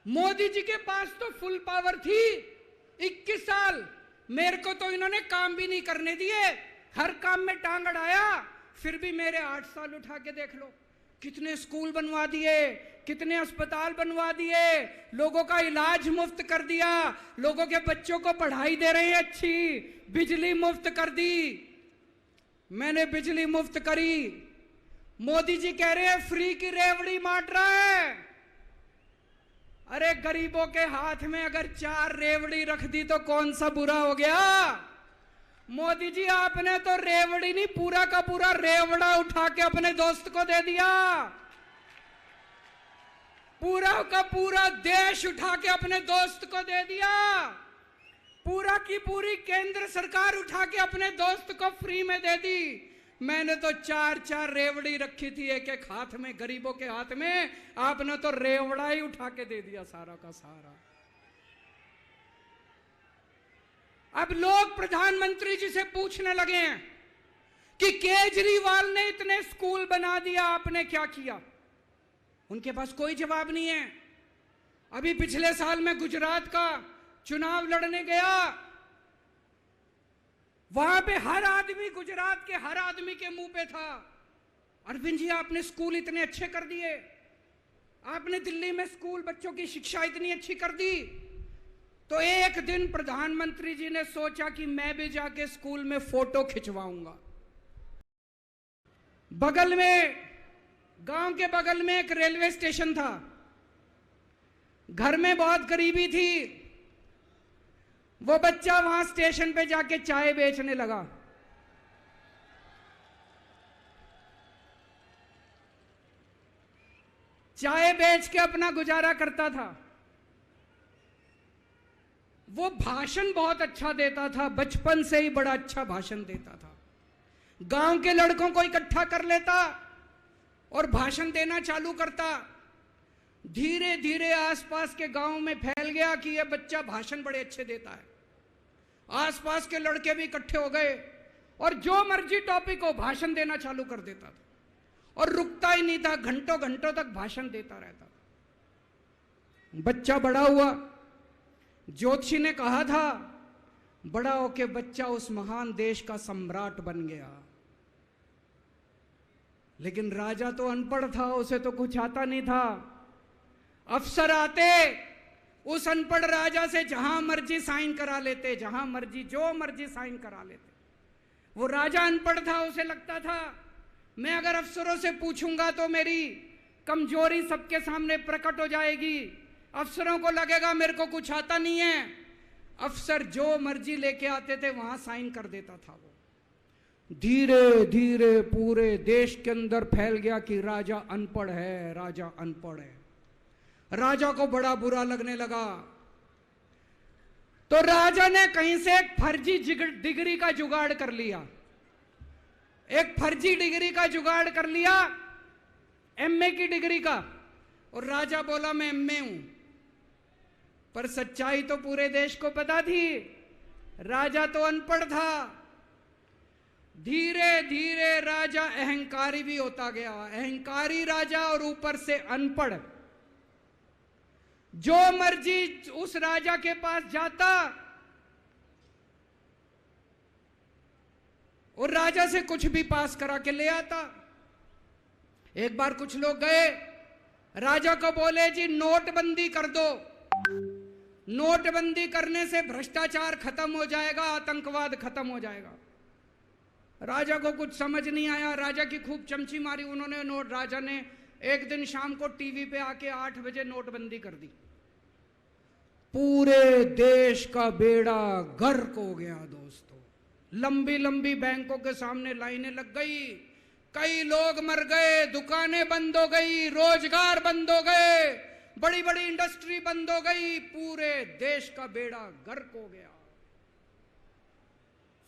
मोदी जी के पास तो full power थी। 21 साल मेरे को तो इन्होंने काम भी नहीं करने दिए, हर काम में टांग अड़ाया। फिर भी मेरे 8 साल उठा के देख लो, कितने स्कूल बनवा दिए, कितने अस्पताल बनवा दिए, लोगों का इलाज मुफ्त कर दिया, लोगों के बच्चों को पढ़ाई दे रहे हैं अच्छी, बिजली मुफ्त कर दी। मैंने बिजली मुफ्त करी। मोदी जी कह रहे हैं फ्री की रेवड़ी बांट रहा है। अरे गरीबों के हाथ में अगर 4 रेवड़ी रख दी तो कौन सा बुरा हो गया। मोदी जी आपने तो रेवड़ी नहीं, पूरा का पूरा रेवड़ा उठा के अपने दोस्त को दे दिया। पूरा का पूरा देश उठा के अपने दोस्त को दे दिया। पूरा की पूरी केंद्र सरकार उठा के अपने दोस्त को फ्री में दे दी। मैंने तो 4 रेवड़ी रखी थी एक एक हाथ में, गरीबों के हाथ में। आपने तो रेवड़ा ही उठा के दे दिया सारा का सारा। अब लोग प्रधानमंत्री जी से पूछने लगे हैं कि केजरीवाल ने इतने स्कूल बना दिया, आपने क्या किया। उनके पास कोई जवाब नहीं है। अभी पिछले साल मैं गुजरात का चुनाव लड़ने गया, वहां पे हर आदमी, गुजरात के हर आदमी के मुंह पे था, अरविंद जी आपने स्कूल इतने अच्छे कर दिए, आपने दिल्ली में स्कूल बच्चों की शिक्षा इतनी अच्छी कर दी। तो एक दिन प्रधानमंत्री जी ने सोचा कि मैं भी जाके स्कूल में फोटो खिंचवाऊंगा। बगल में, गांव के बगल में एक रेलवे स्टेशन था, घर में बहुत गरीबी थी। वो बच्चा वहां स्टेशन पे जाके चाय बेचने लगा। चाय बेच के अपना गुजारा करता था। वो भाषण बहुत अच्छा देता था, बचपन से ही बड़ा अच्छा भाषण देता था। गांव के लड़कों को इकट्ठा कर लेता और भाषण देना चालू करता। धीरे धीरे आसपास के गांव में फैल गया कि यह बच्चा भाषण बड़े अच्छे देता है। आसपास के लड़के भी इकट्ठे हो गए और जो मर्जी टॉपिक हो भाषण देना चालू कर देता था और रुकता ही नहीं था, घंटों घंटों तक भाषण देता रहता था। बच्चा बड़ा हुआ। ज्योतिषी ने कहा था बड़ा होके बच्चा उस महान देश का सम्राट बन गया। लेकिन राजा तो अनपढ़ था, उसे तो कुछ आता नहीं था। अफसर आते, उस अनपढ़ राजा से जहां मर्जी साइन करा लेते, जहां मर्जी जो मर्जी साइन करा लेते। वो राजा अनपढ़ था, उसे लगता था मैं अगर अफसरों से पूछूंगा तो मेरी कमजोरी सबके सामने प्रकट हो जाएगी, अफसरों को लगेगा मेरे को कुछ आता नहीं है। अफसर जो मर्जी लेके आते थे वहां साइन कर देता था। वो धीरे धीरे पूरे देश के अंदर फैल गया कि राजा अनपढ़ है, राजा अनपढ़ है। राजा को बड़ा बुरा लगने लगा। तो राजा ने कहीं से एक फर्जी डिग्री का जुगाड़ कर लिया। एक फर्जी डिग्री का जुगाड़ कर लिया, एमए की डिग्री का। और राजा बोला मैं एमए हूं, पर सच्चाई तो पूरे देश को पता थी, राजा तो अनपढ़ था। धीरे धीरे राजा अहंकारी भी होता गया, अहंकारी राजा और ऊपर से अनपढ़। जो मर्जी उस राजा के पास जाता और राजा से कुछ भी पास करा के ले आता। एक बार कुछ लोग गए, राजा को बोले जी नोटबंदी कर दो, नोटबंदी करने से भ्रष्टाचार खत्म हो जाएगा, आतंकवाद खत्म हो जाएगा। राजा को कुछ समझ नहीं आया, राजा की खूब चमची मारी उन्होंने। राजा ने एक दिन शाम को टीवी पे आके 8 बजे नोटबंदी कर दी। पूरे देश का बेड़ा गर्क हो गया दोस्तों। लंबी लंबी बैंकों के सामने लाइनें लग गई, कई लोग मर गए, दुकानें बंद हो गई, रोजगार बंद हो गए, बड़ी बड़ी इंडस्ट्री बंद हो गई, पूरे देश का बेड़ा गर्क हो गया।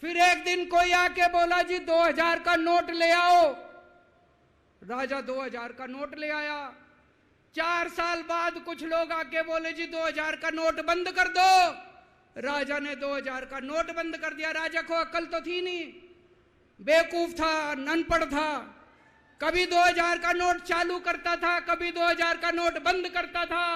फिर एक दिन कोई आके बोला जी 2000 का नोट ले आओ। राजा 2000 का नोट ले आया। 4 साल बाद कुछ लोग आके बोले जी 2000 का नोट बंद कर दो। राजा ने 2000 का नोट बंद कर दिया। राजा को अक्ल तो थी नहीं, बेवकूफ था, अनपढ़ था। कभी 2000 का नोट चालू करता था, कभी 2000 का नोट बंद करता था।